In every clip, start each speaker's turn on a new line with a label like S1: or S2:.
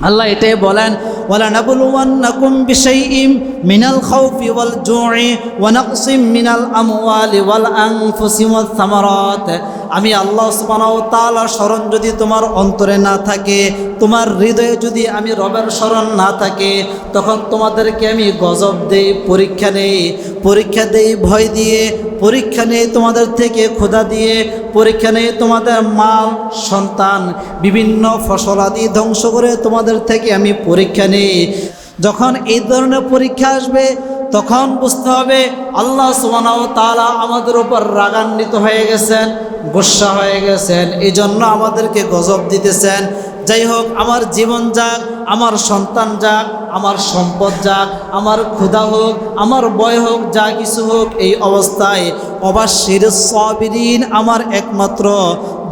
S1: আল্লাহ এটাই বলেন, ওয়ালা নাবলুওয়ান্নাকুম বিশাইইম মিনাল খাউফি ওয়াল জুই ওয়া নাকসিম মিনাল আমওয়ালি ওয়াল আনফুসি ওয়াস সামারাত। আমি আল্লাহ সুবহানাহু ওয়া তাআলার স্মরণ যদি তোমার অন্তরে না থাকে, তোমার হৃদয়ে যদি আমি রবের স্মরণ না থাকে, তখন তোমাদেরকে আমি গজব দেই, পরীক্ষা দেই ভয় দিয়ে, পরীক্ষা নেই তোমাদের থেকে ক্ষুধা দিয়ে, পরীক্ষা নেই তোমাদের মাল সন্তান বিভিন্ন ফসলাদি ধ্বংস করে তোমাদের থেকে আমি পরীক্ষা নেই। যখন এই ধরনের পরীক্ষা আসবে তখন বুঝতে হবে আল্লাহ সুবহানাহু ওয়া তাআলা আমাদের উপর রাগান্বিত হয়ে গেছেন, গোসা হয়ে গেছেন, এই জন্য আমাদেরকে গজব দিতেছেন। যাই হোক, আমার জীবন যাক, আমার সন্তান যাক, আমার সম্পদ যাক, আমার ক্ষুধা হোক, আমার ভয় হোক, যা কিছু হোক, এই অবস্থায় অবাশশির সাবিরিন, আমার একমাত্র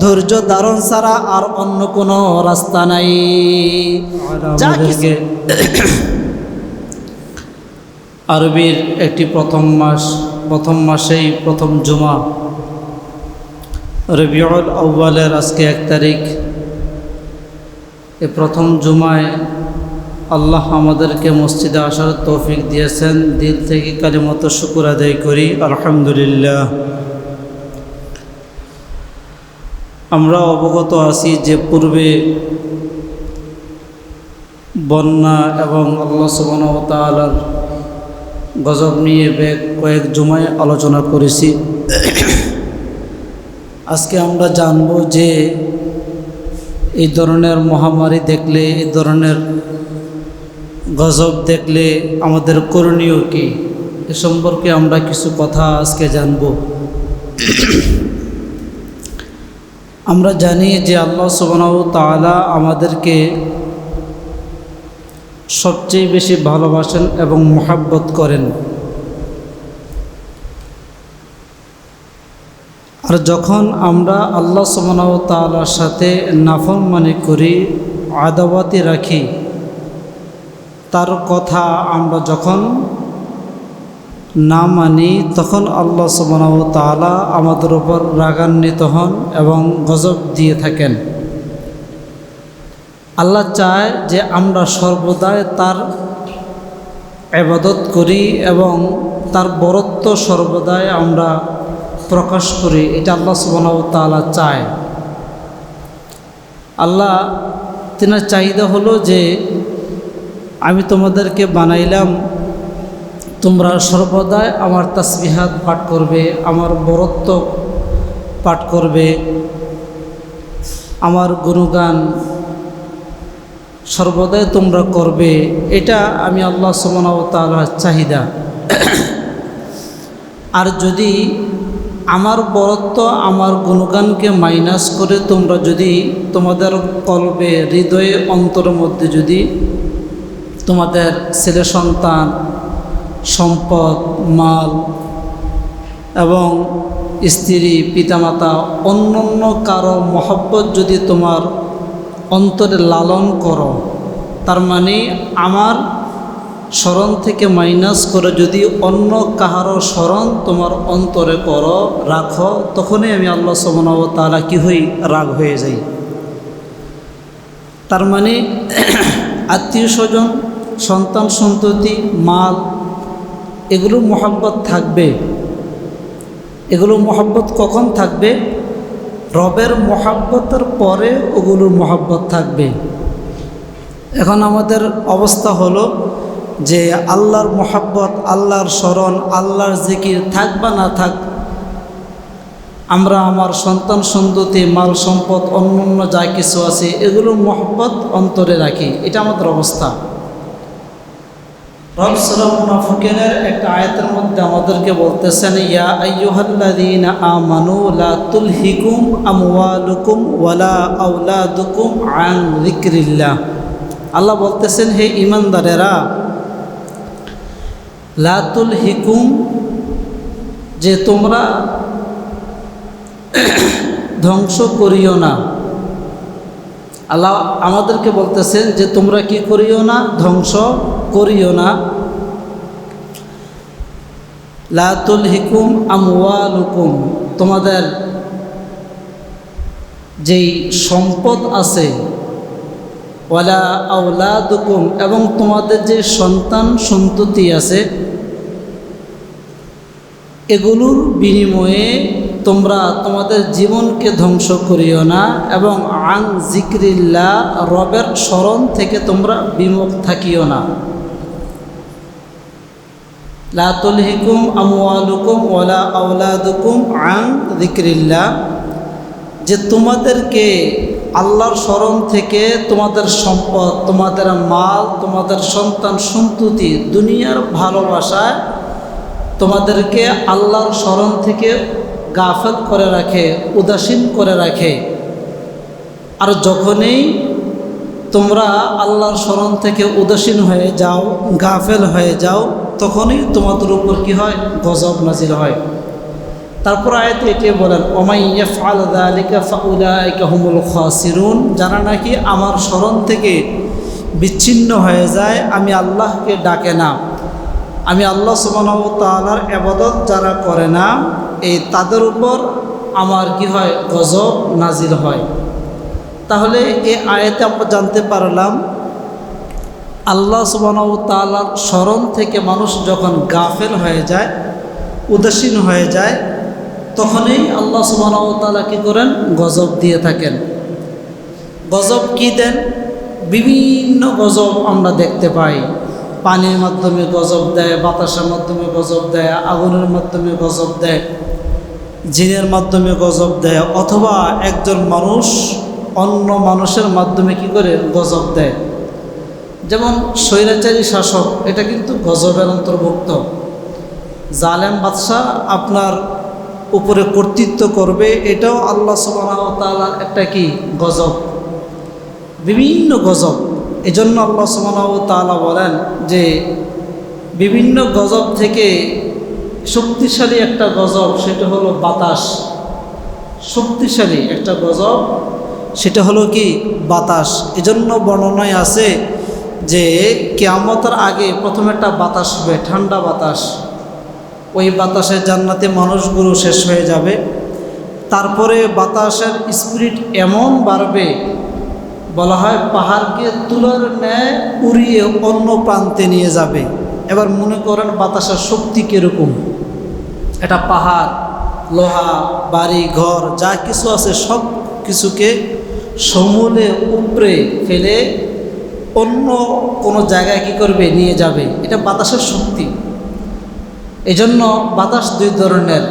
S1: ধৈর্য ধারণ ছাড়া আর অন্য কোনো রাস্তা নাই। যা কিছু আরবির একটি প্রথম মাসেই প্রথম জুমা, রবিউল আউয়ালের আজকে 1 তারিখ। এই প্রথম জুমায় আল্লাহ আমাদেরকে মসজিদে আসার তৌফিক দিয়েছেন। দিল থেকে কালিমাত শুকর আদায় করি, আলহামদুলিল্লাহ। আমরা অবগত আছি যে পূর্বে বন্যা এবং আল্লাহ সুবহানাহু ওয়া তাআলার গজব নিয়ে কয়েক জুমায় আলোচনা করেছি। আজকে আমরা জানব যে এই ধরনের মহামারী দেখলে, এই ধরনের গজব দেখলে আমাদের করণীয় কি, এ সম্পর্কে আমরা কিছু কথা আজকে জানব। আমরা জানি যে আল্লাহ সুবহানাহু ওয়া তাআলা আমাদেরকে সবচেয়ে বেশি ভালোবাসেন এবং মুহাব্বত করেন। আর যখন আমরা আল্লাহ সুবহানাহু ওয়া তাআলার সাথে নাফরমানি করি, আদাওয়াতি রাখি, তার কথা আমরা যখন না মানি, তখন আল্লাহ সুবহানাহু ওয়া তাআলা আমাদের উপর রাগান্বিত হন এবং গজব দিয়ে থাকেন। আল্লাহ চায় যে আমরা সর্বদাই তার ইবাদত করি এবং তার বরত্ব সর্বদাই আমরা প্রকাশ করি। এটা আল্লাহ সুবহানাহু ওয়া তাআলা চায়। আল্লাহ তিনার চাহিদা হলো যে আমি তোমাদেরকে বানাইলাম, তোমরা সর্বদাই আমার তাসবিহাত পাঠ করবে, আমার বরত্ব পাঠ করবে, আমার গুণগান সর্বদাই তোমরা করবে। এটা আমি আল্লাহ সুবহানাহু ওয়া তাআলার চাহিদা। আর যদি আমার বরত্ব, আমার গুণগানকে মাইনাস করে তোমরা যদি তোমাদের কলবে, হৃদয়ে, অন্তরের মধ্যে যদি তোমাদের ছেলে সন্তান, সম্পদ, মাল এবং স্ত্রী, পিতামাতা, অন্য কারো মহব্বত যদি তোমার অন্তরে লালন করো, তার মানে আমার স্মরণ থেকে মাইনাস করে যদি অন্য কাহারও স্মরণ তোমার অন্তরে করো, রাখো, তখনই আমি আল্লাহ সুবহানাহু ওয়া তাআলা কি হই, রাগ হয়ে যাই। তার মানে আত্মীয় স্বজন, সন্তান সন্ততি, মাল, এগুলো মহব্বত থাকবে। এগুলো মহব্বত কখন থাকবে? রবের মহব্বতের পরে ওগুলোর মহব্বত থাকবে। এখন আমাদের অবস্থা হলো যে আল্লাহর মহব্বত, আল্লাহর স্মরণ, আল্লাহর জিকির থাক বা না থাক, আমরা আমার সন্তান সন্ততি, মাল সম্পদ, অন্য যা কিছু আছে এগুলোর মহব্বত অন্তরে রাখি। এটা আমাদের অবস্থা। রব সূরা মুনাফিকুনের একটা আয়াতের মধ্যে আমাদেরকে বলতেছেন, ইয়া আইয়ুহাল্লাযীনা আমানু লা তুলহিকুম আমওয়ালুকুম ওয়ালা আওলাদুকুম আন যিকরিল্লাহ। আল্লাহ বলতেছেন, হে ঈমানদারেরা, লা তুলহিকুম, যে তোমরা ধ্বংস করিও না। আল্লাহ আমাদেরকে বলতেছেন যে তোমরা কি করিও না? ধ্বংস করিও না। লা তুলহিকুম আমওয়ালুকুম, তোমাদের যেই সম্পদ আছে ওয়ালা আওলাদুকুম, এবং তোমাদের যে সন্তান সন্ততি আছে এগুলোর বিনিময়ে তোমরা তোমাদের জীবনকে ধ্বংস করিও না, এবং আন জিক্রিল্লাহ, রবের স্মরণ থেকে তোমরা বিমুখ থাকিও না। লা তুলহিকুম আমওয়ালুকুম ওয়ালা আওলাদুকুম আন যিকরিল্লাহ, যে তোমাদেরকে আল্লাহর স্মরণ থেকে তোমাদের সম্পদ, তোমাদের মাল, তোমাদের সন্তান সন্ততি, দুনিয়ার ভালোবাসায় তোমাদেরকে আল্লাহর স্মরণ থেকে গাফেল করে রাখে, উদাসীন করে রাখে। আর যখনই তোমরা আল্লাহর স্মরণ থেকে উদাসীন হয়ে যাও, গাফেল হয়ে যাও, তখনই তোমাদের উপর কি হয়? গজব নাজিল হয়। তারপর আয়াতে এটি বলেন, ওমাই ইয়াফআল যালিকা ফাউলাইকা হুমুল খাসিরুন, যারা নাকি আমার স্মরণ থেকে বিচ্ছিন্ন হয়ে যায়, আমি আল্লাহকে ডাকে না, আমি আল্লাহ সুবহানাহু ওয়া তাআলার ইবাদত যারা করে না, এই তাদের উপর আমার কি হয়? গজব নাজিল হয়। তাহলে এই আয়াতে আমরা জানতে পারলাম আল্লাহ সুবহানাহু ওয়া তাআলার স্মরণ থেকে মানুষ যখন গাফেল হয়ে যায়, উদাসীন হয়ে যায়, তখনই আল্লাহ সুবহানাহু ওয়া তাআলা কী করেন? গজব দিয়ে থাকেন। গজব কি দেন? বিভিন্ন গজব আমরা দেখতে পাই। পানির মাধ্যমে গজব দেয়, বাতাসের মাধ্যমে গজব দেয়, আগুনের মাধ্যমে গজব দেয়, জিনের মাধ্যমে গজব দেয়, অথবা একজন মানুষ অন্য মানুষের মাধ্যমে কি করে? গজব দেয়। যেমন স্বৈরাচারী শাসক, এটা কিন্তু গজবের অন্তর্ভুক্ত। জালেম বাদশাহ আপনার উপরে কর্তৃত্ব করবে, এটাও আল্লাহ সুবহানাহু ওয়া তাআলার একটা কি? গজব। বিভিন্ন গজব। এজন্য আল্লাহ সুবহানাহু ওয়া তাআলা বলেন যে বিভিন্ন গজব থেকে শক্তিশালী একটা গজব, সেটা হলো বাতাস। শক্তিশালী একটা গজব, সেটা হলো কি? বাতাস। এজন্য বর্ণনায় আছে যে কিয়ামতের আগে প্রথম একটা বাতাস হবে, ঠান্ডা বাতাস। ওই বাতাসে জান্নাতে মানুষগুলো শেষ হয়ে যাবে। তারপরে বাতাসের স্পিরিট এমন বাড়বে, বলা হয় পাহাড়কে তুলার ন্যায় উড়িয়ে অন্য প্রান্তে নিয়ে যাবে। এবার মনে করেন বাতাসের শক্তি কীরকম। এটা পাহাড়, লোহা, বাড়ি ঘর যা কিছু আছে সব কিছুকে সমূলে উপরে ফেলে অন্য কোনো জায়গায় কি করবে? নিয়ে যাবে। এটা বাতাসের শক্তি। এজন্য বাতাস দুই ধরনের।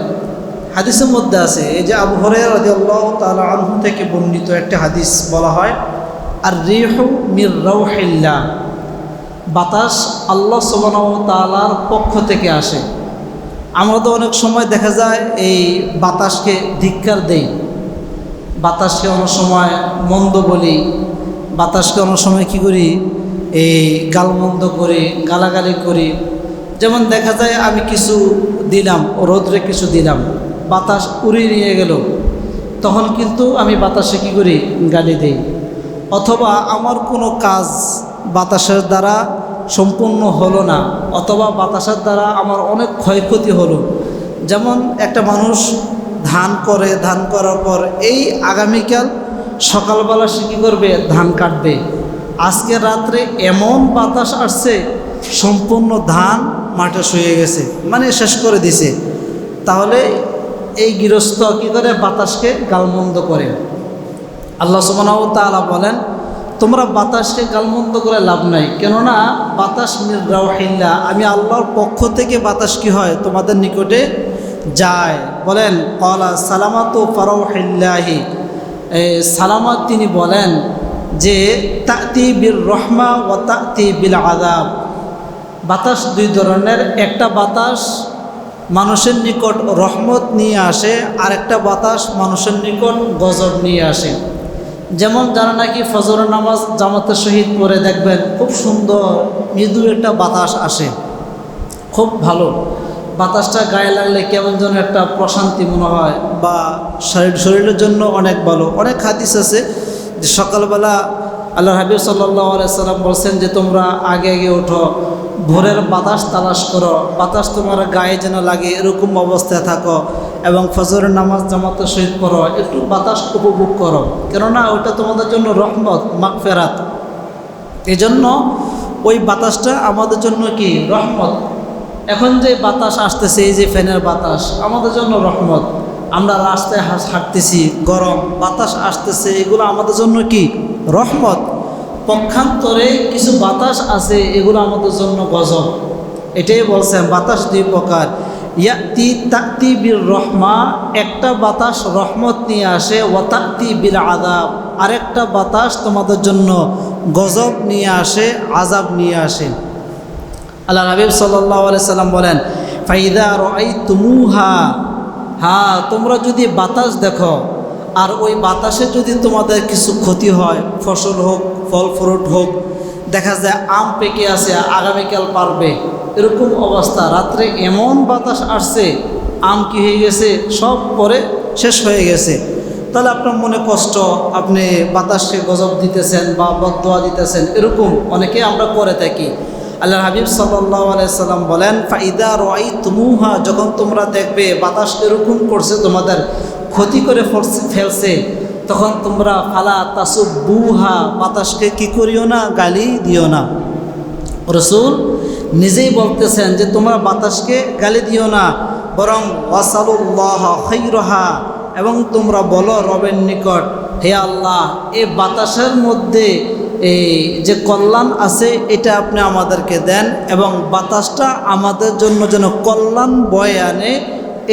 S1: হাদিসের মধ্যে আছে, এই যে আবু হুরায়রা রাদিয়াল্লাহু তাআলা আনহু থেকে বর্ণিত একটা হাদিস, বলা হয় আর রিহু মির রাউহিল্লাহ, বাতাস আল্লাহ সুবহানাহু ওয়া তাআলার পক্ষ থেকে আসে। আমরা তো অনেক সময় দেখা যায় এই বাতাসকে ধিক্কার দেই, বাতাসকে অনেক সময় মন্দ বলি, বাতাসকে অনেক সময় কী করি? এই গালমন্দ করি, গালাগালি করি। যেমন দেখা যায় আমি কিছু দিলাম, রোদ্রে কিছু দিলাম, বাতাস উড়িয়ে নিয়ে গেল, তখন কিন্তু আমি বাতাসে কী করি? গালি দিই। অথবা আমার কোনো কাজ বাতাসের দ্বারা সম্পূর্ণ হলো না, অথবা বাতাসের দ্বারা আমার অনেক ক্ষয়ক্ষতি হলো। যেমন একটা মানুষ ধান করে, ধান করার পর এই আগামীকাল সকালবেলা সে কী করবে? ধান কাটবে। আজকে রাত্রে এমন বাতাস আসছে, সম্পূর্ণ ধান মাঠে শুয়ে গেছে, মানে শেষ করে দিছে। তাহলে এই গৃহস্থ কী করে? বাতাসকে গালমন্দ করে। আল্লাহ সুবহানাহু ওয়া তাআলা বলেন, তোমরা বাতাসকে গালমন্দ করে লাভ নাই, কেননা বাতাস মির রাউহিল্লাহ, আমি আল্লাহর পক্ষ থেকে বাতাস কি হয়? তোমাদের নিকটে যায়। বলেন ক্বালা সালামাতু ফারাউহিল্লাহি, সালামাত তিনি বলেন যে তা'তি বির রহমা ওয়া তা'তি বিল আযাব। বাতাস দুই ধরনের, একটা বাতাস মানুষের নিকট রহমত নিয়ে আসে, আর একটা বাতাস মানুষের নিকট গজব নিয়ে আসে। যেমন যারা নাকি ফজর নামাজ জামাতের সহিত পড়ে, দেখবেন খুব সুন্দর মৃদু একটা বাতাস আসে, খুব ভালো। বাতাসটা গায়ে লাগলে কেমন যেন একটা প্রশান্তি মনে হয়, বা শরীরের জন্য অনেক ভালো। অনেক হাদিস আছে যে সকালবেলা আল্লাহ হাবিব সাল্লাল্লাহু আলাইহি সাল্লাম বলছেন যে তোমরা আগে আগে ওঠো, ভোরের বাতাস তালাশ করো, বাতাস তোমার গায়ে যেন লাগে এরকম অবস্থায় থাকো, এবং ফজরের নামাজ জামাতের সহিত পড়ো, একটু বাতাস উপভোগ করো, কেননা ওইটা তোমাদের জন্য রহমত, মাগফিরাত। এজন্য ওই বাতাসটা আমাদের জন্য কি রহমত। এখন যে বাতাস আসতেছে, এই যে ফ্যানের বাতাস আমাদের জন্য রহমত। আমরা রাস্তায় হাঁটতেছি, গরম বাতাস আসতেছে, এগুলো আমাদের জন্য কি রহমত। পক্ষান্তরে কিছু বাতাস আছে, এগুলো আমাদের জন্য গজব। এটাই বলছেন বাতাস দুই প্রকার, ইয়াতি তাতি বিল রহমা, একটা বাতাস রহমত নিয়ে আসে, ওয়াতাতি বিল আযাব, আরেকটা বাতাস তোমাদের জন্য গজব নিয়ে আসে, আযাব নিয়ে আসে। আল্লাহ হাবিব সাল্লাল্লাহু আলাইহি সাল্লাম বলেন, ফাইদা রাআইতুমুহা, হ্যাঁ তোমরা যদি বাতাস দেখো আর ওই বাতাসে যদি তোমাদের কিছু ক্ষতি হয়, ফসল হোক, ফল ফ্রুট হোক, দেখা যায় আম পেকে আছে আগামীকাল পারবে, এরকম অবস্থা, রাত্রে এমন বাতাস আসছে আম কি হয়ে গেছে, সব পরে শেষ হয়ে গেছে, তাহলে আপনার মনে কষ্ট, আপনি বাতাসকে গজব দিতেছেন বা বদদোয়া দিতেছেন, এরকম অনেকে আমরা করে থাকি। আল্লাহ হাবিব সাল্লাল্লাহু আলাইহি সাল্লাম বলেন, ফাইদা রাআইতুমুহা, যখন তোমরা দেখবে বাতাস এরকম করছে, তোমাদের ক্ষতি করে ফেলছে, তখন তোমরা ফালা তাসুবুহা, বাতাসকে কি করিও না, গালি দিও না। রাসূল নিজেই বলতেছেন যে তোমরা বাতাসকে গালি দিও না, বরং ওয়াসালুল্লাহ খাইরাহা, এবং তোমরা বলো রবের নিকট, হে আল্লাহ এই বাতাসের মধ্যে এই যে কল্যাণ আছে এটা আপনি আমাদেরকে দেন, এবং বাতাসটা আমাদের জন্য যেন কল্যাণ বয়ে আনে,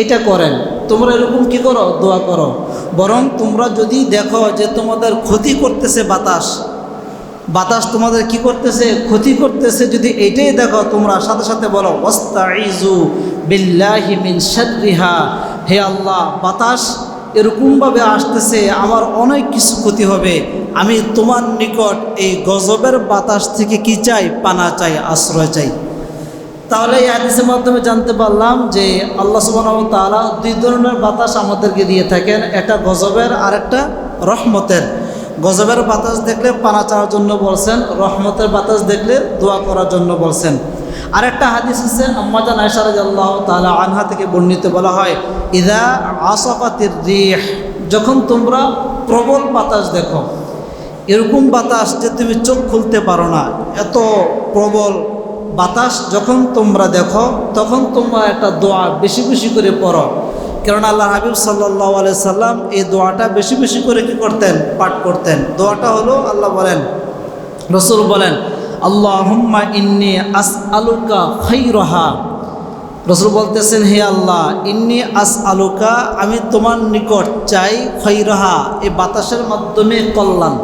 S1: এটা করেন। তোমরা এরকম কি করো, দোয়া করো। বরং তোমরা যদি দেখো যে তোমাদের ক্ষতি করতেছে বাতাস, বাতাস তোমাদের কি করতেছে, ক্ষতি করতেছে, যদি এইটাই দেখো, তোমরা সাথে সাথে বলো ওয়াস্তাইজু বিল্লাহি মিন শাররিহা, হে আল্লাহ বাতাস এরকমভাবে আসতেছে, আমার অনেক কিছু ক্ষতি হবে, আমি তোমার নিকট এই গজবের বাতাস থেকে কি চাই, পানা চাই, আশ্রয় চাই। তাহলে এই হাদিসের মাধ্যমে জানতে পারলাম যে আল্লাহ সুবহানাহু ওয়া তাআলা দুই ধরনের বাতাস আমাদেরকে দিয়ে থাকেন, একটা গজবের আর একটা রহমতের। গজবের বাতাস দেখলে পানা চাওয়ার জন্য বলছেন, রহমতের বাতাস দেখলে দোয়া করার জন্য বলছেন। আরেকটা হাদিস আছে আম্মা জান আয়েশা রাদিয়াল্লাহু তাআলা আনহা থেকে বর্ণিত, বলা হয় ইযা আসাফাতির রিহ, যখন তোমরা প্রবল বাতাস দেখো, এরকম বাতাস যে তুমি চোখ খুলতে পারো না, এত প্রবল বাতাস যখন তোমরা দেখো, তখন তোমরা একটা দোয়া বেশি বেশি করে পড়ো। কারণ আল্লাহ হাবিব সাল্লাল্লাহু আলাইহি সাল্লাম এই দোয়াটা বেশি বেশি করে কি করতেন, পাঠ করতেন। দোয়াটা হলো, আল্লাহ বলেন, রাসূল বলেন, আল্লাহুম্মা ইন্নী আসআলুকা খাইরাহা, রাসূল বলতেছেন, হে আল্লাহ ইন্নী আসআলুকা, আমি তোমার নিকট চাই, খাইরাহা, এই বাতাসের মাধ্যমে কল্যাণ।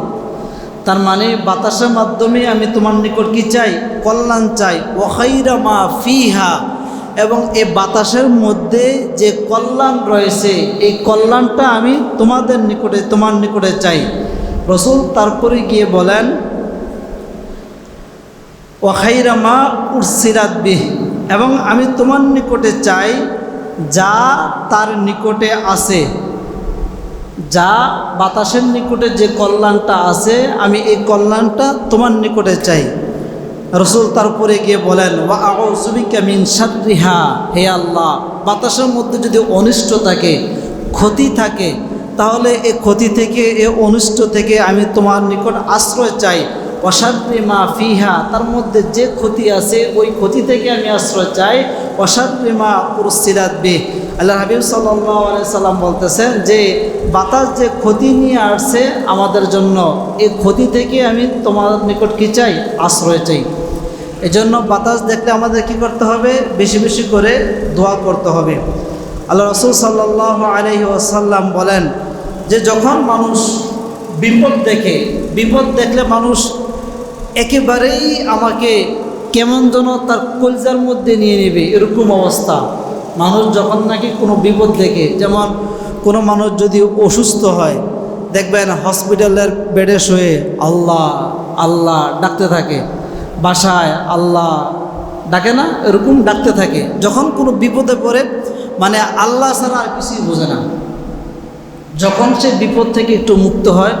S1: তার মানে বাতাসের মাধ্যমে আমি তোমার নিকট কি চাই, কল্যাণ চাই। ওয়া খাইরা মা ফিহা, এবং এই বাতাসের মধ্যে যে কল্যাণ রয়েছে, এই কল্যাণটা আমি তোমার নিকটে চাই। রাসূল তারপরে গিয়ে বলেন, ওয়া খাইরা মা উরসিলাত বিহ, এবং আমি তোমার নিকটে চাই যা তার নিকটে আছে, যা বাতাসের নিকটে যে কল্যাণটা আছে, আমি এই কল্যাণটা তোমার নিকটে চাই। রাসূল তারপরে গিয়ে বলেন, ওয়া আউযু বিকা মিন শাররিহা, হে আল্লাহ বাতাসের মধ্যে যদি অনিষ্ট থাকে, ক্ষতি থাকে, তাহলে এই ক্ষতি থেকে, এই অনিষ্ট থেকে আমি তোমার নিকট আশ্রয় চাই। ওয়া শাররি মা ফিহা, তার মধ্যে যে ক্ষতি আছে ওই ক্ষতি থেকে আমি আশ্রয় চাই। ওয়া শাররি মা উরসিলাত বিহ, আল্লাহ হাবিব সাল্লাল্লাহু আলাইহি সাল্লাম বলতেছেন যে বাতাস যে ক্ষতি নিয়ে আসছে আমাদের জন্য, এই ক্ষতি থেকে আমি তোমার নিকট কি চাই, আশ্রয় চাই। এজন্য বাতাস দেখলে আমাদের কি করতে হবে, বেশি বেশি করে দোয়া করতে হবে। আল্লাহ রাসূল সাল্লাল্লাহু আলাইহি ওয়াসাল্লাম বলেন যে যখন মানুষ বিপদ দেখলে মানুষ একেবারেই আমাকে কেমন যেন তার কলজার মধ্যে নিয়ে নেবে, এরকম অবস্থা। মানুষ যখন নাকি কোনো বিপদ দেখে, যেমন কোনো মানুষ যদি অসুস্থ হয়, দেখবেন হসপিটালের বেডে শুয়ে আল্লাহ আল্লাহ ডাকতে থাকে, বাসায় আল্লাহ ডাকে না, এরকম ডাকতে থাকে। যখন কোনো বিপদে পড়ে, মানে আল্লাহ ছাড়া আর কিছুই বোঝে না। যখন সে বিপদ থেকে একটু মুক্ত হয়,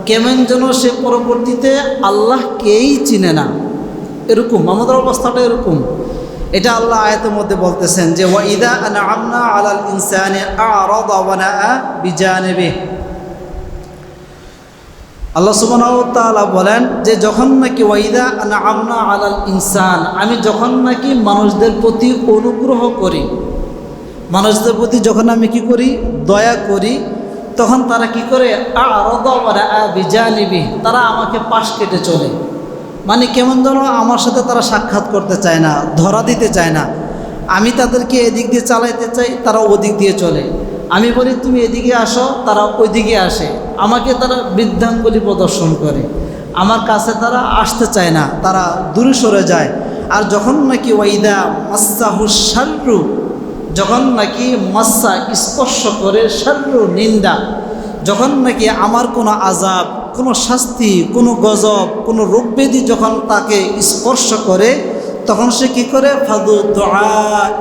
S1: কেমন যেন সে পরবর্তীতে আল্লাহকেই চিনে না, এরকম আমাদের অবস্থাটা এরকম। এটা আল্লাহ আয়াতের মধ্যে বলতেছেন যে ওয়া ইযা আনআমনা আলাল ইনসানি আ'রাদা ওয়া নাআ বিজানিবিহি, আল্লাহ সুবহানাহু ওয়া তাআলা বলেন যে যখন নাকি ওয়াইদা আনআমনা আলাল ইনসান, আমি যখন নাকি মানুষদের প্রতি অনুগ্রহ করি, মানুষদের প্রতি যখন আমি কি করি, দয়া করি, তখন তারা কি করে, আ'রাদা ওয়া রাআ বিজানিবি, তারা আমাকে পাশ কেটে চলে। মানে কেমন যেন আমার সাথে তারা সাক্ষাৎ করতে চায় না, ধরা দিতে চায় না। আমি তাদেরকে এদিক দিয়ে চালাইতে চাই, তারা ওদিক দিয়ে চলে। আমি বলি তুমি এদিকে আসো, তারা ওইদিকে আসে। আমাকে তারা বৃদ্ধাঙ্গুলি প্রদর্শন করে, আমার কাছে তারা আসতে চায় না, তারা দূরে সরে যায়। আর যখন নাকি ওয়াইদা মাসসাহু শাররু, যখন নাকি মাসসা স্পর্শ করে, শাররু নিন্দা, যখন নাকি আমার কোনো আযাব, কোনো শাস্তি, কোনো গজব, কোনো রোগব্যাধি যখন তাকে স্পর্শ করে, তখন সে কি করে, ফাদু দোয়া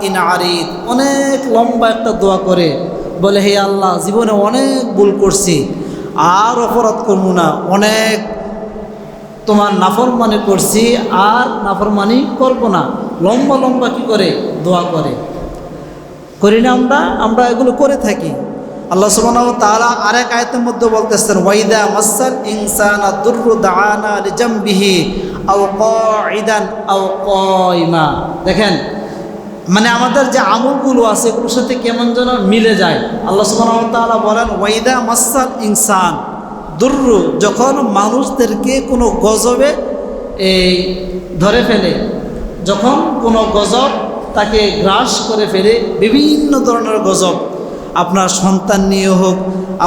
S1: ইন আরিদ, অনেক লম্বা একটা দোয়া করে, বলে হে আল্লাহ, জীবনে অনেক ভুল করছি, আর অপরাধ করবো না, অনেক তোমার নাফরমানি করছি, আর নাফরমানি করব না। লম্বা লম্বা কি করে দোয়া করে, করি না আমরা এগুলো করে থাকি। আল্লাহ সুবহানাহু ওয়া তাআলা আরেক আয়াতের মধ্যে বলতেছেন, ওয়াইদা মাসাল ইনসানা দুররু দাআনা লিজামবিহি আও কাঈদান আও কায়মা। দেখেন, মানে আমাদের যে আমলগুলো আছে এগুলোর সাথে কেমন যেন মিলে যায়। আল্লাহ সুবহানাহু ওয়া তাআলা বলেন, ওয়াইদা মাসাল ইনসান দুররু, যখন মানুষদেরকে কোনো গজবে ধরে ফেলে, যখন কোনো গজব তাকে গ্রাস করে ফেলে, বিভিন্ন ধরনের গজব, আপনার সন্তান নিয়ে হোক,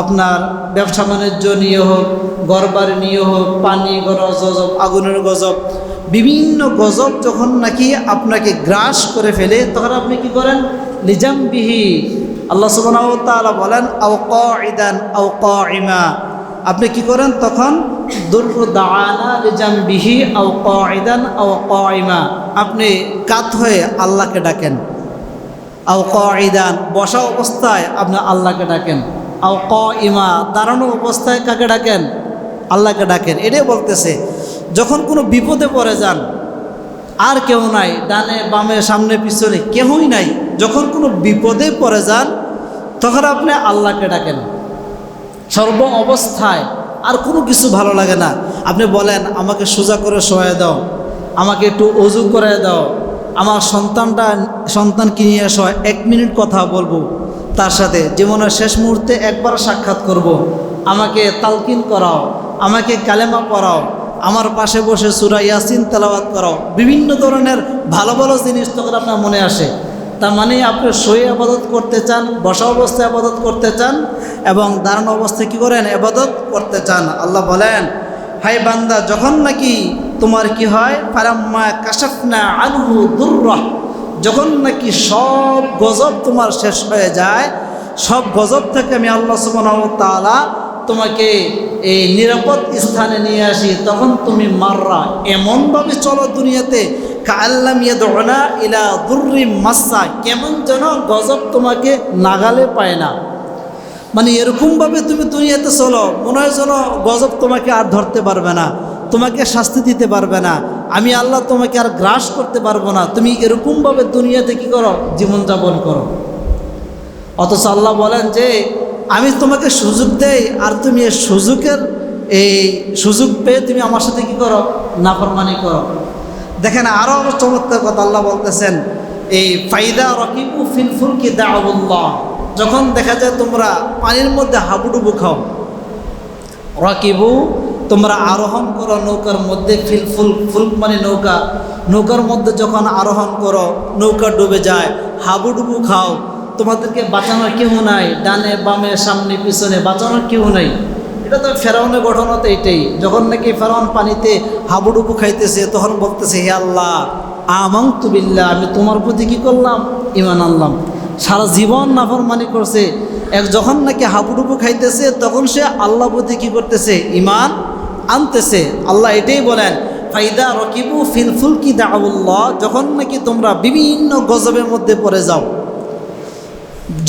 S1: আপনার ব্যবসা বাণিজ্য নিয়ে হোক, ঘরবাড়ি নিয়ে হোক, পানি গজব, আগুনের গজব, বিভিন্ন গজব যখন নাকি আপনাকে গ্রাস করে ফেলে, তখন আপনি কি করেন, লিজামবিহি, আল্লাহ সুবহানাহু ওয়া তাআলা বলেন, আও কাঈদান আও কাইমা, আপনি কি করেন তখন, দুররু দাআনা লিজামবিহি আও কাঈদান আও কাইমা, আপনি কাত হয়ে আল্লাহকে ডাকেন, আও কাঈদান, বসা অবস্থায় আপনি আল্লাহকে ডাকেন, আও কাইমা, দাঁড়ানো অবস্থায় কাকে ডাকেন, আল্লাহকে ডাকেন। এটাই বলতেছে যখন কোনো বিপদে পড়ে যান, আর কেউ নাই, ডানে বামে সামনে পিছনে কেউই নাই, যখন কোনো বিপদে পড়ে যান, তখন আপনি আল্লাহকে ডাকেন সর্ব অবস্থায়। আর কোনো কিছু ভালো লাগে না, আপনি বলেন আমাকে সোজা করে শোয়ায় দাও, আমাকে একটু অজু করে দাও, আমার সন্তানকে নিয়ে এসো, 1 মিনিট কথা বলবো তার সাথে, জীবনের শেষ মুহূর্তে একবার সাক্ষাৎ করব, আমাকে তালকিন করাও, আমাকে কালেমা পড়াও, আমার পাশে বসে সূরা ইয়াসিন তেলাওয়াত করাও, বিভিন্ন ধরনের ভালো ভালো জিনিস তখন আপনার মনে আসে। তার মানে আপনি শুয়ে ইবাদত করতে চান, বসা অবস্থায় ইবাদত করতে চান, এবং দাঁড়ানো অবস্থায় কী করেন, ইবাদত করতে চান। আল্লাহ বলেন, হাই বান্দা, যখন নাকি তোমার কি হয়, ফালাম্মা কাশাফনা আনহু দুররাহ, যখন নাকি সব গজব তোমার শেষ হয়ে যায়, সব গজব থেকে আমি আল্লাহ সুবহানাহু ওয়া তাআলা তোমাকে এই নিরাপদ স্থানে নিয়ে আসি, তখন তুমি মাররা, এমনভাবে চলো দুনিয়াতে, কাআল্লাম ইয়াদউনা ইলা দুররিম মাসসা, কেমন যেন গজব তোমাকে নাগালে পায় না। মানে এরকমভাবে তুমি দুনিয়াতে চলো, মনে হয় যেন গজব তোমাকে আর ধরতে পারবে না, তোমাকে শাস্তি দিতে পারবে না, আমি আল্লাহ তোমাকে আর গ্রাস করতে পারবো না। তুমি এরকমভাবে দুনিয়াতে কী করো, জীবনযাপন করো। অথচ আল্লাহ বলেন যে আমি তোমাকে সুযোগ দেই, আর তুমি এই সুযোগ পেয়ে তুমি আমার সাথে কী করো, নাফরমানি করো। দেখেন আরও চমৎকার কথা আল্লাহ বলতেছেন, এই ফাইদা রাকিবু ফিল ফুলকি দাউল্লাহ, যখন দেখা যায় তোমরা পানির মধ্যে হাবুডুবু খাও, রাকিবু, তোমরা আরোহণ করো নৌকার মধ্যে, ফিল ফুলক মানে নৌকা, নৌকার মধ্যে যখন আরোহণ করো, নৌকা ডুবে যায়, হাবুডুবু খাও, তোমাদেরকে বাঁচানোর কেউ নাই, ডানে বামে সামনে পিছনে বাঁচানোর কেউ নাই। এটা তো ফেরাউনের ঘটনা তো এটাই, যখন নাকি ফেরাউন পানিতে হাবুডুবু খাইতেছে, তখন বলতেছে, হে আল্লাহ আমানতু বিল্লাহ, আমি তোমার প্রতি কী করলাম, ঈমান আনলাম। সারা জীবন নাফরমানি করছে, যখন নাকি হাবুডুবু খাইতেছে, তখন সে আল্লাহ প্রতি কী করতেছে, ঈমান আনতেছে। আল্লাহ এটাই বলেন, ফাইদা রাকিবু ফিল ফুলকি দাউল্লাহ, যখন নাকি তোমরা বিভিন্ন গজবের মধ্যে পড়ে যাও,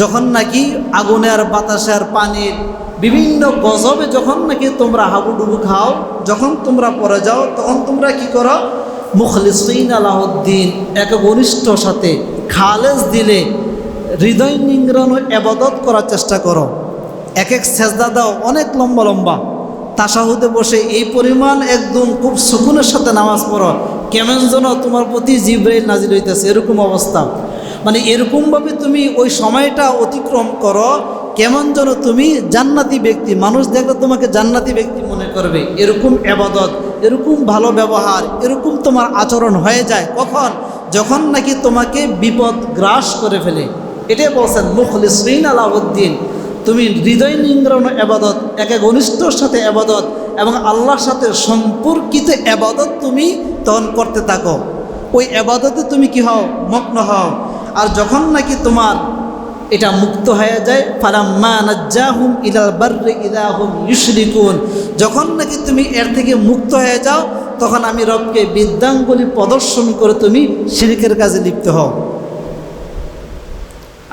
S1: যখন নাকি আগুনের, বাতাসের, পানির বিভিন্ন গজবে যখন নাকি তোমরা হাবুডুবু খাও, যখন তোমরা পড়ে যাও, তখন তোমরা কি করো, মুখলিসিনা লাহুদ্দিন, এক ঘনিষ্ঠ সাথে খালেস দিলে, হৃদয় নিংড়ানো ইবাদত করার চেষ্টা করো। এক এক সেজদা দাও অনেক লম্বা লম্বা, তাশাহুদে বসে এই পরিমাণ একদম খুব সুকুনের সাথে নামাজ পড়ো, কেমন যেন তোমার প্রতি জিবরাইল নাজিল হইতেছে, এরকম অবস্থা। মানে এরকমভাবে তুমি ওই সময়টা অতিক্রম করো, কেমন যেন তুমি জান্নাতি ব্যক্তি, মানুষ দেখলে তোমাকে জান্নাতি ব্যক্তি মনে করবে। এরকম ইবাদত, এরকম ভালো ব্যবহার, এরকম তোমার আচরণ হয়ে যায়। কখন? যখন নাকি তোমাকে বিপদ গ্রাস করে ফেলে। এটাই বলছেন মুখলিসিন আলাউদ্দিন, তুমি হৃদয় নিংড়ানো ইবাদত, একে ঘনিষ্ঠর সাথে ইবাদত এবং আল্লাহর সাথে সম্পর্কিত ইবাদত তুমি তখন করতে থাকো। ওই ইবাদতে তুমি কি হও? মগ্ন হও। আর যখন নাকি তোমার এটা মুক্ত হয়ে যায়, ফালাম্মা নাজ্জাহুম ইলাল বাররি ইযা হুম ইউশরিকুন, যখন নাকি তুমি এর থেকে মুক্ত হয়ে যাও, তখন আমি রবকে বিদ্যাঙ্গুলি প্রদর্শন করে তুমি শিরকের কাজে লিপ্ত হও।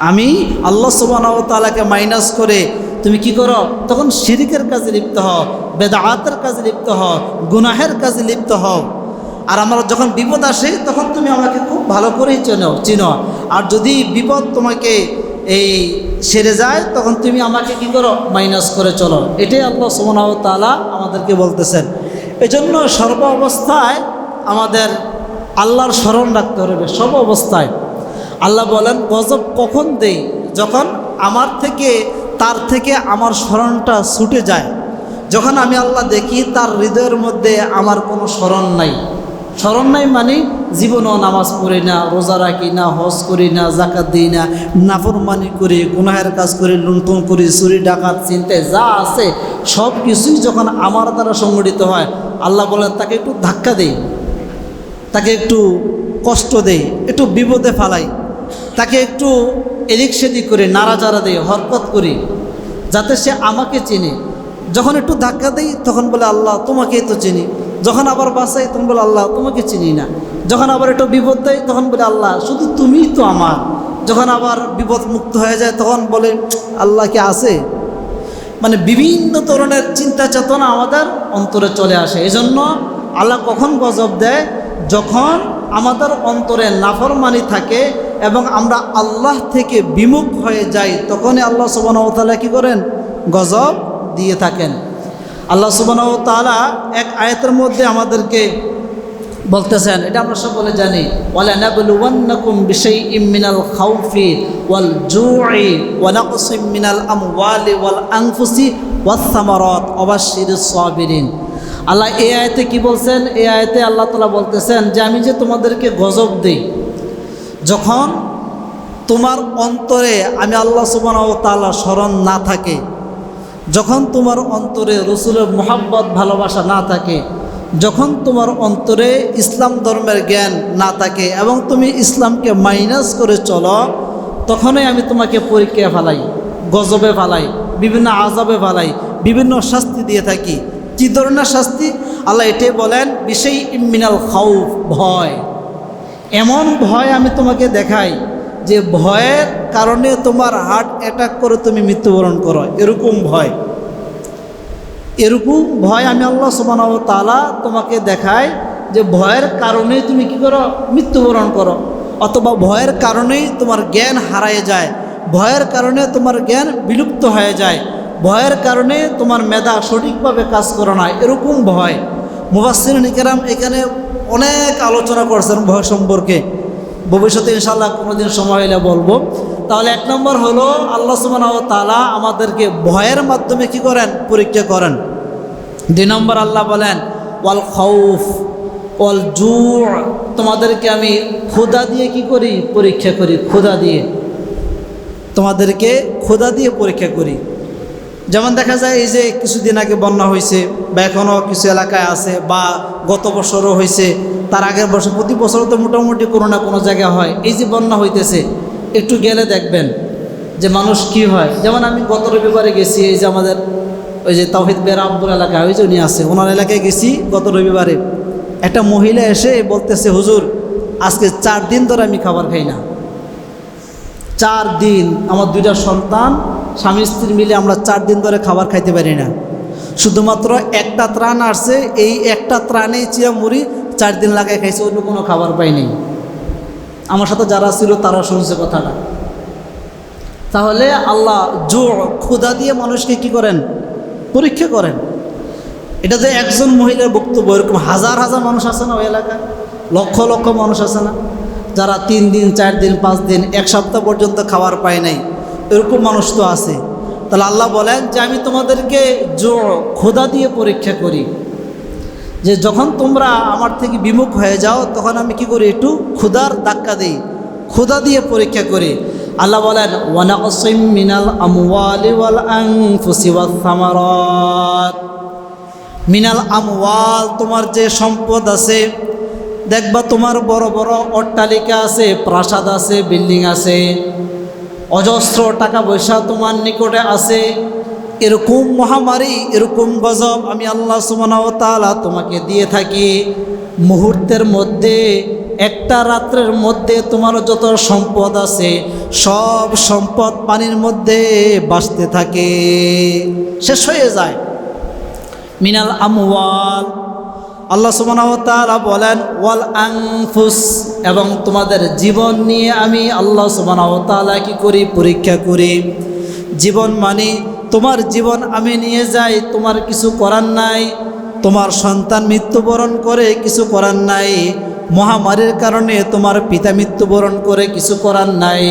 S1: আমি আল্লাহ সুবহানাহু ওয়া তাআলাকে মাইনাস করে তুমি কি করো? তখন শিরকের কাজে লিপ্ত হও, বেদাতের কাজে লিপ্ত হও, গুনাহের কাজে লিপ্ত হও। আর আমার যখন বিপদ আসে তখন তুমি আমাকে খুব ভালো করেই চিনো। আর যদি বিপদ তোমাকে এই সেরে যায়, তখন তুমি আমাকে কি করো? মাইনাস করে চলো। এটাই আল্লাহ সুবহানাহু ওয়া তাআলা আমাদেরকে বলতেছেন। এজন্য সর্ব অবস্থায় আমাদের আল্লাহর স্মরণ রাখতে হবে, সব অবস্থায়। আল্লাহ বলেন গজব কখন দেই? যখন আমার থেকে, তার থেকে আমার স্মরণটা ছুটে যায়। যখন আমি আল্লাহ দেখি তার হৃদয়ের মধ্যে আমার কোনো স্মরণ নাই। স্মরণ নাই মানে জীবনও নামাজ পড়ি না, রোজা রাখি না, হজ করি না, জাকাত দিই না, নাফরমানি করি, গুনাহের কাজ করি, লুণ্ঠন করি, চুরি ডাকাত চিন্তায় যা আছে সব কিছুই যখন আমার দ্বারা সংগঠিত হয়, আল্লাহ বলেন তাকে একটু ধাক্কা দেই, তাকে একটু কষ্ট দেই, একটু বিপদে ফালাই, তাকে একটু এদিক সেদিক করে নাড়াচাড়া দেই, হরকত করি, যাতে সে আমাকে চিনে। যখন একটু ধাক্কা দেই তখন বলে আল্লাহ তোমাকেই তো চিনি। যখন আবার বাঁচাই তখন বলে আল্লাহ তোমাকে চিনি না। যখন আবার একটু বিপদ দেয় তখন বলে আল্লাহ শুধু তুমিই তো আমার। যখন আবার বিপদ মুক্ত হয়ে যায় তখন বলে আল্লাহ কি আছে? মানে বিভিন্ন ধরনের চিন্তা চেতনা আমাদের অন্তরে চলে আসে। এজন্য আল্লাহ কখন গজব দেয়? যখন আমাদের অন্তরে নাফরমানি থাকে এবং আমরা আল্লাহ থেকে বিমুখ হয়ে যাই, তখনই আল্লাহ সুবহানাহু ওয়া তাআলা কী করেন? গজব দিয়ে থাকেন। আল্লাহ সুবহানাহু ওয়া তাআলা এক আয়াতের মধ্যে আমাদেরকে বলতেছেন, এটা আমরা সকলে জানি, ওয়ালা নাবলুওয়ান্নাকুম বিশাইইম মিনাল খাউফি ওয়াল জু'i ওয়া নাকসিম মিনাল আমওয়ালি ওয়াল আনফুসি ওয়াস সামারাত ওয়া বাশশিরিস সাবিরিন। আল্লাহ এই আয়াতে কি বলছেন? এই আয়াতে আল্লাহ তাআলা বলতেছেন যে আমি যে তোমাদেরকে গজব দিই, যখন তোমার অন্তরে আমি আল্লাহ সুবহানাহু ওয়া তাআলা স্মরণ না থাকে, যখন তোমার অন্তরে রসুলের মুহাব্বত ভালোবাসা না থাকে, যখন তোমার অন্তরে ইসলাম ধর্মের জ্ঞান না থাকে এবং তুমি ইসলামকে মাইনাস করে চলো, তখনই আমি তোমাকে পরীক্ষায় ফেলাই, গজবে ফেলাই, বিভিন্ন আযাবে ফেলাই, বিভিন্ন শাস্তি দিয়ে থাকি। কী ধরনের শাস্তি? আল্লাহ এটাই বলেন বিশাইইম মিনাল খাউফ, ভয়। এমন ভয় আমি তোমাকে দেখাই যে ভয়ের কারণে তোমার হার্ট অ্যাটাক করে তুমি মৃত্যুবরণ করো, এরকম ভয়। এরকম ভয় আমি আল্লাহ সুবহানাহু ওয়া তাআলা তোমাকে দেখাই যে ভয়ের কারণেই তুমি কি করো? মৃত্যুবরণ করো। অথবা ভয়ের কারণেই তোমার জ্ঞান হারায় যায়, ভয়ের কারণে তোমার জ্ঞান বিলুপ্ত হয়ে যায়, ভয়ের কারণে তোমার মেধা সঠিকভাবে কাজ করে না, এরকম ভয়। মুফাসসিরিন কিরাম এখানে অনেক আলোচনা করছেন ভয় সম্পর্কে, ভবিষ্যতে ইনশাআল্লাহ কোনোদিন সময় হলে বলবো। তাহলে এক নম্বর হলো আল্লাহ সুবহানাহু ওয়া তাআলা আমাদেরকে ভয়ের মাধ্যমে কি করেন? পরীক্ষা করেন। দুই নম্বর আল্লাহ বলেন ওয়াল খাউফ ওয়াল জু', তোমাদেরকে আমি ক্ষুধা দিয়ে কি করি? পরীক্ষা করি। ক্ষুধা দিয়ে তোমাদেরকে ক্ষুধা দিয়ে পরীক্ষা করি। যেমন দেখা যায় এই যে কিছুদিন আগে বন্যা হয়েছে, বা এখনও কিছু এলাকায় আছে, বা গত বছরও হয়েছে, তার আগের বছর, প্রতি বছরও তো মোটামুটি কোনো না কোনো জায়গায় হয়। এই যে বন্যা হইতেছে, একটু গেলে দেখবেন যে মানুষ কি হয়। যেমন আমি গত রবিবারে গেছি, এই যে আমাদের ওই যে তাওহীদ বেরামপুর এলাকায় ওই যে উনি আছে, ওনার এলাকায় গেছি গত রবিবারে। একটা মহিলা এসে বলতেছে হুজুর আজকে 4 দিন ধরে আমি খাবার খাই না। 4 দিন, আমার 2টা সন্তান স্বামী স্ত্রী মিলে আমরা 4 দিন ধরে খাবার খাইতে পারি না। শুধুমাত্র একটা ত্রাণ আসছে, এই একটা ত্রাণেই চিয়া মুড়ি 4 দিন লাগাই খাইছে, অন্য কোনো খাবার পাইনি। আমার সাথে যারা ছিল তারা শুনছে কথাটা। তাহলে আল্লাহ ক্ষুধা দিয়ে মানুষকে কি করেন? পরীক্ষা করেন। এটা যে একজন মহিলার বক্তব্য, এরকম হাজার হাজার মানুষ আছে না ওই এলাকায়, লক্ষ লক্ষ মানুষ আছে না, যারা 3 দিন 4 দিন 5 দিন 1 সপ্তাহ পর্যন্ত খাবার পায় নাই, এরকম মানুষ তো আছে। তাহলে আল্লাহ বলেন যে আমি তোমাদেরকে খোদা দিয়ে পরীক্ষা করি, যে যখন তোমরা আমার থেকে বিমুখ হয়ে যাও তখন আমি কি করি, একটু ক্ষুধার ধাক্কা দিই, ক্ষুধা দিয়ে পরীক্ষা করি। আল্লাহ বলেন ওয়ানাকসিম মিনাল আমওয়ালি ওয়াল আনফুসি ওয়াস সামারাত। মিনাল আমওয়াল, তোমার যে সম্পদ আছে, দেখবা তোমার বড় বড় অট্টালিকা আছে, প্রাসাদ আছে, বিল্ডিং আছে, অজস্র টাকা পয়সা তোমার নিকটে আছে, এরকম মহামারী, এরকম গজব আমি আল্লাহ সুবহানাহু ওয়া তাআলা তোমাকে দিয়ে থাকি। মুহূর্তের মধ্যে, একটা রাত্রের মধ্যে তোমার যত সম্পদ আছে সব সম্পদ পানির মধ্যে ভাসতে থাকে, শেষ হয়ে যায়। মিনাল আমওয়াল, আল্লাহ সুবহানাহু ওয়া তাআলা বলেন ওয়াল আনফুস, এবং তোমাদের জীবন নিয়ে আমি আল্লাহ সুবহানাহু ওয়া তাআলা কি করি, পরীক্ষা করি। জীবন মানে তোমার জীবন আমি নিয়ে যাই, তোমার কিছু করার নাই। তোমার সন্তান মৃত্যুবরণ করে, কিছু করার নাই। মহামারীর কারণে তোমার পিতা মৃত্যুবরণ করে, কিছু করার নাই।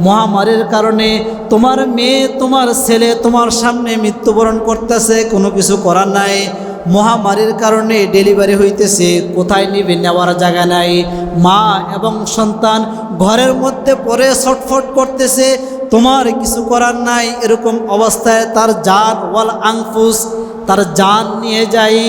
S1: মহামারীর কারণে তোমার মেয়ে, তোমার ছেলে তোমার সামনে মৃত্যুবরণ করতেছে, কোনো কিছু করার নাই। মহামারীর কারণে ডেলিভারি হইতেছে, কোথায় নিবে, নেওয়ার জায়গা নাই। মা এবং সন্তান ঘরের মধ্যে পড়ে ছটফট করতেছে, তোমার কিছু করার নাই। এরকম অবস্থায় তার জান ওয়াল আনফুস, তার জান নিয়ে যাই,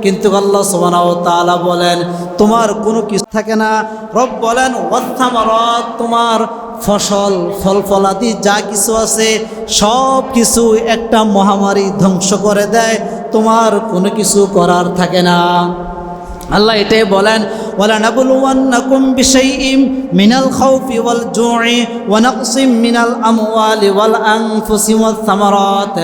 S1: কিন্তু আল্লাহ সুবহানাহু ওয়া তাআলা বলেন তোমার কোনো কিছু থাকে না। রব বলেন ওয়াস সামারাত, তোমার ফসল ফলফলাদি যা কিছু আছে সব কিছু একটা মহামারী ধ্বংস করে দেয়, তোমার কোনো কিছু করার থাকে না। আল্লাহ এটাই বলেন ওয়ালা নাবলুওয়ান্নাকুম বিশাইইম মিনাল খাউফি ওয়াল জু'i ওয়া নাকসিম মিনাল আমওয়ালি ওয়াল আনফুসি ওয়াস সামারাত।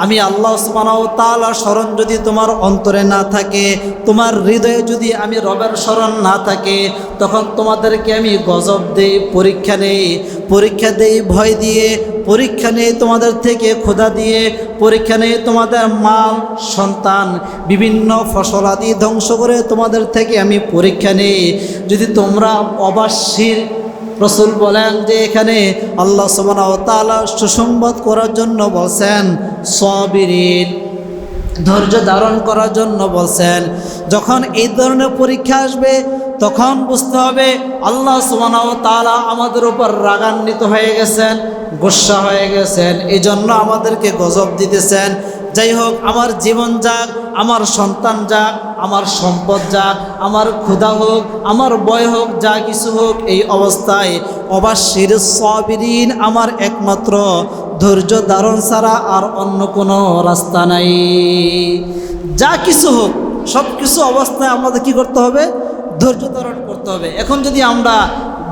S1: আমি আল্লাহ সুবহানাহু ওয়া তাআলা স্মরণ যদি তোমার অন্তরে না থাকে, তোমার হৃদয়ে যদি আমি রবের স্মরণ না থাকে, তখন তোমাদেরকে আমি গজব দেই, পরীক্ষা দেই ভয় দিয়ে, পরীক্ষা নেই তোমাদের থেকে ক্ষুধা দিয়ে, পরীক্ষা নেই তোমাদের মাল সন্তান বিভিন্ন ফসলাদি ধ্বংস করে তোমাদের থেকে আমি পরীক্ষা নেই। যদি তোমরা অবাসীর, রাসূল বলেন যে এখানে আল্লাহ সুবহানাহু ওয়া তাআলা সুসংবাদ করার জন্য বলছেন, সাবিরিন, ধৈর্য ধারণ করার জন্য বলছেন। যখন এই ধরনের পরীক্ষা আসবে তখন বুঝতে হবে আল্লাহ সুবহানাহু ওয়া তাআলা আমাদের উপর রাগান্বিত হয়ে গেছেন, গোসা হয়ে গেছেন, এই জন্য আমাদেরকে গজব দিতেছেন। যাই হোক, আমার জীবন যাক, আমার সন্তান যাক, আমার সম্পদ যাক, আমার ক্ষুধা হোক, আমার ভয় হোক, যা কিছু হোক, এই অবস্থায় অবাশির সাবিরিন, আমার একমাত্র ধৈর্য ধারণ ছাড়া আর অন্য কোনো রাস্তা নাই। যা কিছু হোক, সব কিছু অবস্থায় আমাদের কি করতে হবে, ধৈর্য ধারণ করতে হবে। এখন যদি আমরা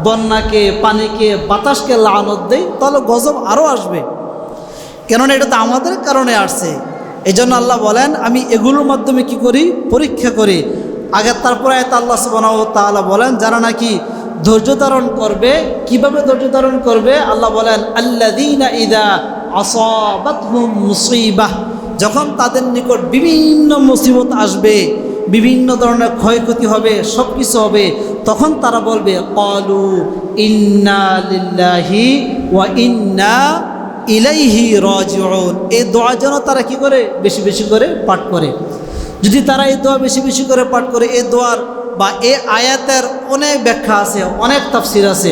S1: বন্যাকে, পানিকে, বাতাসকে লানত দেই তাহলে গজব আরও আসবে, কেননা এটা তো আমাদের কারণে আসছে। এই জন্য আল্লাহ বলেন আমি এগুলোর মাধ্যমে কি করি, পরীক্ষা করি। আগে তারপরে আল্লাহ সুবহানাহু ওয়া তাআলা বলেন যারা নাকি ধৈর্য ধারণ করবে, কিভাবে ধৈর্য ধারণ করবে, আল্লাহ বলেন আল্লাযীনা ইযা আসাবাতহুম মুসিবাহ, যখন তাদের নিকট বিভিন্ন মুসিবত আসবে, বিভিন্ন ধরনের ক্ষয়ক্ষতি হবে, সব কিছু হবে, তখন তারা বলবে ক্বালু ইন্না লিল্লাহি ওয়া ইন্না ইলাইহি রাজিউন। এই দোয়া যেন তারা কি করে, বেশি বেশি করে পাঠ করে। যদি তারা এই দোয়া বেশি বেশি করে পাঠ করে, এই দোয়ার বা এই আয়াতের অনেক ব্যাখ্যা আছে, অনেক তাফসীর আছে,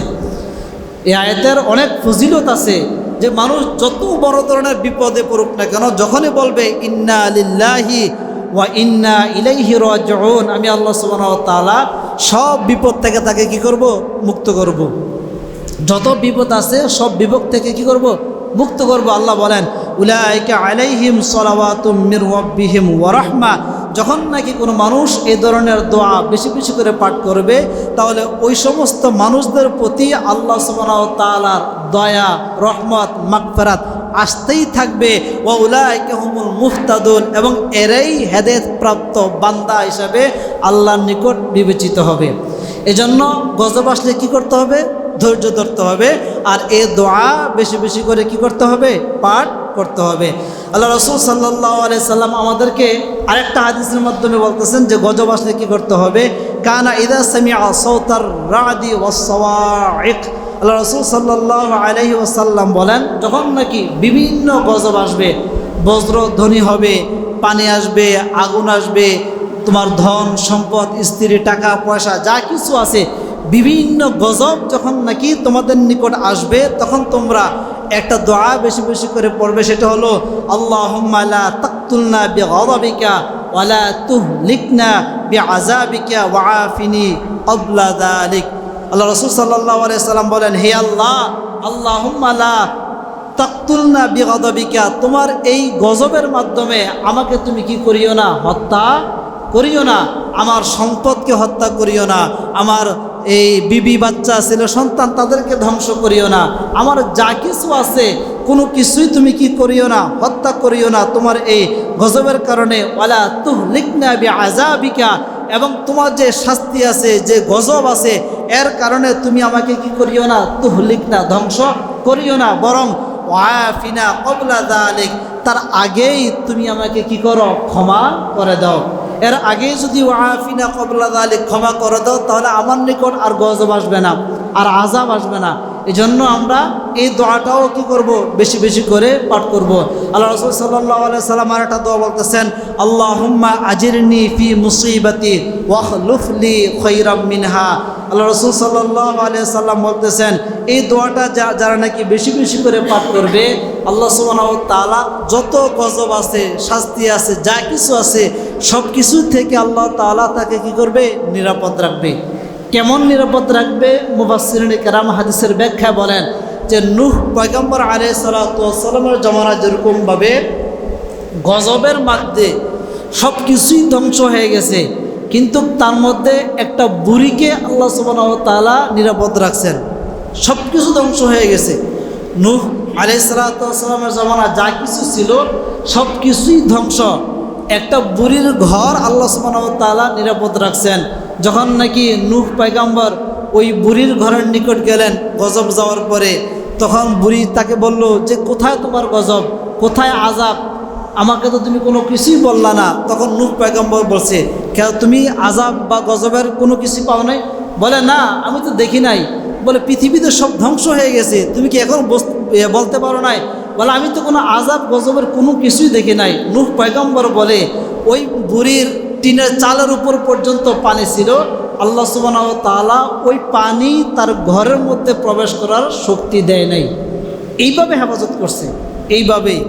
S1: এই আয়াতের অনেক ফজিলত আছে, যে মানুষ যত বড় ধরনের বিপদে পড়ুক না কেন, যখনই বলবে ইন্না লিল্লাহি ওয়া ইন্না ইলাইহি রাজিউন, আমি আল্লাহ সুবহানাহু ওয়া তাআলা সব বিপদ থেকে তাকে কি করব, মুক্ত করব। যত বিপদ আছে সব বিপদ থেকে কি করব, মুক্ত করব। আল্লাহ বলেন উলাইকা আলাইহিম সালাওয়াতুম মির রাব্বিহিম ওয়া রাহমা। যখন নাকি কোনো মানুষ এই ধরনের দোয়া বেশি বেশি করে পাঠ করবে, তাহলে ওই সমস্ত মানুষদের প্রতি আল্লাহ সুবহানাহু ওয়া তাআলার দয়া, রহমত, মাগফিরাত আসতেই থাকবে। ওয়া উলাইকা হুমুল মুহতাদুন, এবং এরাই হেদায়েত প্রাপ্ত বান্দা হিসাবে আল্লাহর নিকট বিবেচিত হবে। এজন্য গজব আসলে কী করতে হবে? ধৈর্য ধরতে হবে। আর এই দোয়া বেশি বেশি করে কি করতে হবে? পাঠ করতে হবে। আল্লাহ রাসূল সাল্লাল্লাহু আলাইহি সাল্লাম আমাদেরকে আরেকটা হাদিসের মাধ্যমে বলতেছেন যে গজব আসলে কী করতে হবে? কানা ইযা সামিআ সাওতার রাদি ওয়াস সাওয়াইক, আল্লাহ রাসূল সাল্লাল্লাহু আলাইহি ওয়াসাল্লাম বলেন, যখন নাকি বিভিন্ন গজব আসবে, বজ্রধ্বনি হবে, পানি আসবে, আগুন আসবে, তোমার ধন সম্পদ, স্ত্রী, টাকা পয়সা যা কিছু আছে, বিভিন্ন গজব যখন নাকি তোমাদের নিকট আসবে, তখন তোমরা একটা দোয়া বেশি বেশি করে পড়বে। সেটা হলো আল্লাহুম্মা লা তাকতুলনা বিগযাবিকা ওয়া লা তুহলিকনা বিআযাবিকা ওয়া আফিনি ক্বাবলা যালিক। আল্লাহ রাসূল সাল্লাল্লাহু আলাইহি সাল্লাম বলেন, হে আল্লাহ, আল্লাহুম্মা লা তাকতুলনা বিগযাবিকা, তোমার এই গজবের মাধ্যমে আমাকে তুমি কি করিও না? হত্যা করিও না। আমার সম্পদকে হত্যা করিও না, আমার এই বিবি বাচ্চা ছিল সন্তান তাদেরকে ধ্বংস করিও না, আমার যা কিছু আছে কোনো কিছুই তুমি কি করিও না? হত্যা করিও না তোমার এই গজবের কারণে। ওয়ালা তুহলিকনা বিআযাবিকা, এবং তোমার যে শাস্তি আছে, যে গজব আছে, এর কারণে তুমি আমাকে কি করিও না? তুহলিকনা, ধ্বংস করিও না, বরং ওয়াফিনা ক্বাবলা যালিক, তার আগেই তুমি আমাকে কি করো? ক্ষমা করে দাও। এর আগেই যদি ওয়াফিনা ক্বাবলা যালিক ক্ষমা করে দাও, তাহলে আমার নিকট আর গজব আসবে না, আর আযাব আসবে না। এই জন্য আমরা এই দোয়াটাও কি করব? বেশি বেশি করে পাঠ করব। আল্লাহ রাসূল সাল্লাল্লাহু আলাইহি সাল্লাম আর একটা দোয়া বলতেছেন, আল্লাহুম্মা আজিরনি ফি মুসিবাতি ওয়াখলুফ লি খায়রাম মিনহা। আল্লাহ রাসূল সাল্লাল্লাহু আলাইহি সাল্লাম বলতেছেন, এই দোয়াটা যারা নাকি বেশি বেশি করে পাঠ করবে, আল্লাহ সুবহানাহু ওয়া তাআলা যত গজব আছে, শাস্তি আছে, যা কিছু আছে, সব কিছু থেকে আল্লাহ তাআলা তাকে কি করবে? নিরাপদ রাখবে। কেমন নিরাপদ রাখবে? মুফাসসিরিনে কেরাম হাদিসের ব্যাখ্যা বলেন যে নূহ পয়গম্বর আলাইহিস সালাতু ওয়াস সালামের জামানা যেরকমভাবে গজবের মধ্যে সব কিছুই ধ্বংস হয়ে গেছে, কিন্তু তার মধ্যে একটা বুড়িকে আল্লাহ সুবহানাহু ওয়া তাআলা নিরাপদ রাখছেন। সব কিছু ধ্বংস হয়ে গেছে, নূহ আলাইহিস সালাতু ওয়াস সালামের জামানা যা কিছু ছিল সব কিছুই ধ্বংস, একটা বুড়ির ঘর আল্লাহ সুবহানাহু ওয়া তাআলা নিরাপদ রাখছেন। যখন নাকি নূহ পয়গম্বর ওই বুড়ির ঘরের নিকট গেলেন গজব যাওয়ার পরে, তখন বুড়ি তাকে বলল যে কোথায় তোমার গজব, কোথায় আযাব, আমাকে তো তুমি কোনো কিছুই বললা না। তখন নূহ পয়গম্বর বলছে, কেন তুমি আযাব বা গজবের কোনো কিছু পাও নাই? বলে, না, আমি তো দেখি নাই। বলে, পৃথিবীতে সব ধ্বংস হয়ে গেছে, তুমি কি এখন বলতে পারো নাই? বলে, আমি তো কোনো আযাব গজবের কোনো কিছুই দেখি নাই। নূহ পয়গম্বর বলে, ওই বুড়ির টিনের চালের উপর পর্যন্ত পানি ছিল, আল্লাহ সুবহানাহু ওয়া তাআলা ওই পানি তার ঘরের মধ্যে প্রবেশ করার শক্তি দেয় নাই। এইভাবে হেফাজত করছে, এইভাবেই।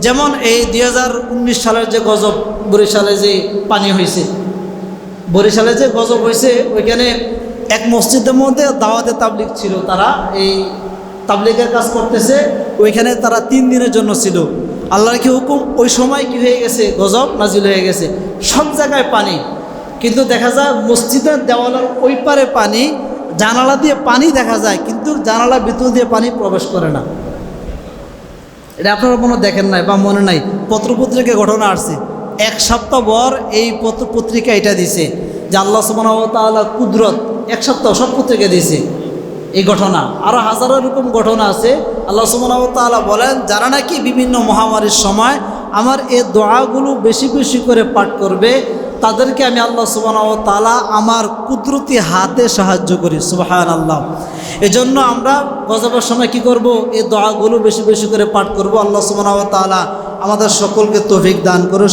S1: যেমন এই 2019 সালের যে গজব, বরিশালে যে পানি হয়েছে, বরিশালে যে গজব হয়েছে, ওইখানে এক মসজিদের মধ্যে দাওয়াতে তাবলিগ ছিল, তারা এই তাবলিগের কাজ করতেছে, ওইখানে তারা 3 দিনের জন্য ছিল। আল্লাহর কি হুকুম, ওই সময় কি হয়ে গেছে? গজব নাজিল হয়ে গেছে, সব জায়গায় পানি। কিন্তু দেখা যায় মসজিদের দেওয়ালের ওই পারে পানি, জানালা দিয়ে পানি দেখা যায়, কিন্তু জানালা ভিতর দিয়ে পানি প্রবেশ করে না। এটা আপনারা কোনো দেখেন নাই বা মনে নাই। পত্রপত্রিকায় ঘটনা আসছে, 1 সপ্তাহ পর এই পত্রপত্রিকা এটা দিছে যে আল্লাহ সুবহানাহু ওয়া তাআলা কুদরত, 1 সপ্তাহ সব পত্রিকা দিয়েছে এই ঘটনা। আরও হাজারো এরকম ঘটনা আছে। আল্লাহ সুবহানাহু ওয়া তাআলা বলেন, যারা নাকি বিভিন্ন মহামারীর সময় আমার এই দোয়াগুলো বেশি বেশি করে পাঠ করবে, তাদেরকে আমি আল্লাহ সুবহানাহু ওয়া তাআলা আমার কুদরতি হাতে সাহায্য করি। সুবহানাল্লাহ। এজন্য আমরা গজবের সময় কি করব? এই দোয়াগুলো বেশি বেশি করে পাঠ করব। আল্লাহ সুবহানাহু ওয়া তাআলা আমাদের সকলকে তৌফিক দান করে।